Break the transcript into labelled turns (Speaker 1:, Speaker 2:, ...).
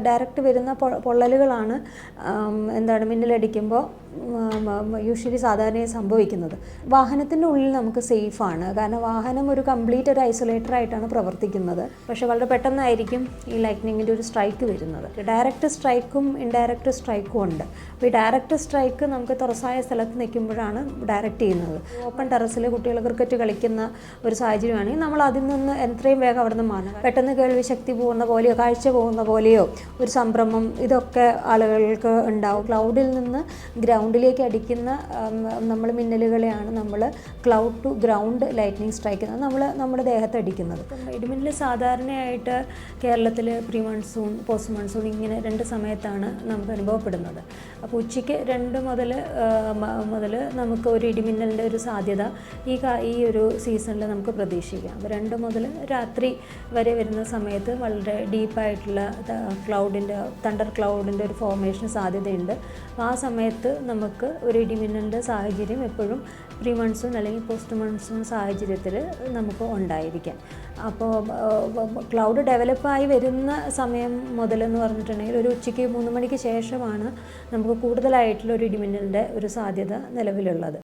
Speaker 1: Direct വരുന്ന പൊള്ളലുകളാണ് എന്താണ് മിന്നലടിക്കുമ്പോൾ usually സാധാരണയായി സംഭവിക്കുന്നത്. വാഹനത്തിൻ്റെ ഉള്ളിൽ നമുക്ക് സേഫാണ്, കാരണം വാഹനം ഒരു കംപ്ലീറ്റ് ഒരു ഐസൊലേറ്ററായിട്ടാണ് പ്രവർത്തിക്കുന്നത്. പക്ഷേ വളരെ പെട്ടെന്നായിരിക്കും ഈ ലൈറ്റ്നിങ്ങിൻ്റെ ഒരു സ്ട്രൈക്ക് വരുന്നത്. ഡയറക്റ്റ് സ്ട്രൈക്കും ഇൻഡയറക്റ്റ് സ്ട്രൈക്കും ഉണ്ട്. അപ്പോൾ ഈ ഡയറക്റ്റ് സ്ട്രൈക്ക് നമുക്ക് തുറസായ സ്ഥലത്ത് നിൽക്കുമ്പോഴാണ് ഡയറക്റ്റ് ചെയ്യുന്നത്. ഓപ്പൺ ടെറസിൽ കുട്ടികൾ ക്രിക്കറ്റ് കളിക്കുന്ന ഒരു സാഹചര്യമാണെങ്കിൽ നമ്മൾ അതിൽ നിന്ന് എത്രയും വേഗം അവിടെ നിന്ന് മാറണം. പെട്ടെന്ന് കേൾവി ശക്തി പോകുന്ന പോലെയോ കാഴ്ച പോകുന്ന പോലെയോ ഒരു സംഭ്രമം ഇതൊക്കെ ആളുകൾക്ക് ഉണ്ടാവും. ക്ലൗഡിൽ നിന്ന് ഗ്രൗണ്ടിലേക്ക് അടിക്കുന്ന നമ്മൾ മിന്നലുകളെയാണ് നമ്മൾ cloud to ground lightning strike നമ്മുടെ ദേഹത്ത് അടിക്കുന്നത്. ഇടിമിന്നൽ സാധാരണയായിട്ട് കേരളത്തിൽ പ്രീ മൺസൂൺ പോസ്റ്റ് മൺസൂൺ ഇങ്ങനെ 2 സമയത്താണ് നമുക്ക് അനുഭവപ്പെടുന്നത്. അപ്പോൾ ഉച്ചയ്ക്ക് 2 മുതൽ നമുക്ക് ഒരു ഇടിമിന്നലിൻ്റെ ഒരു സാധ്യത ഈ ഒരു സീസണിൽ നമുക്ക് പ്രതീക്ഷിക്കാം. അപ്പോൾ 2 മുതൽ രാത്രി വരെ വരുന്ന സമയത്ത് വളരെ ഡീപ്പായിട്ടുള്ള തണ്ടർ ക്ലൗഡിൻ്റെ ഒരു ഫോർമേഷൻ സാധ്യതയുണ്ട്. ആ സമയത്ത് നമുക്ക് ഒരു ഇടിമിന്നലിൻ്റെ സാഹചര്യം എപ്പോഴും പ്രീ മൺസൂൺ അല്ലെങ്കിൽ പോസ്റ്റ് മൺസൂൺ സാഹചര്യത്തിൽ നമുക്ക് ഉണ്ടായിരിക്കാം. അപ്പോൾ ക്ലൗഡ് ഡെവലപ്പായി വരുന്ന സമയം മുതലെന്ന് പറഞ്ഞിട്ടുണ്ടെങ്കിൽ ഒരു ഉച്ചയ്ക്ക് 3 മണിക്ക് ശേഷമാണ് നമുക്ക് കൂടുതലായിട്ടുള്ള ഒരു ഇടിമിന്നലിൻ്റെ ഒരു സാധ്യത നിലവിലുള്ളത്.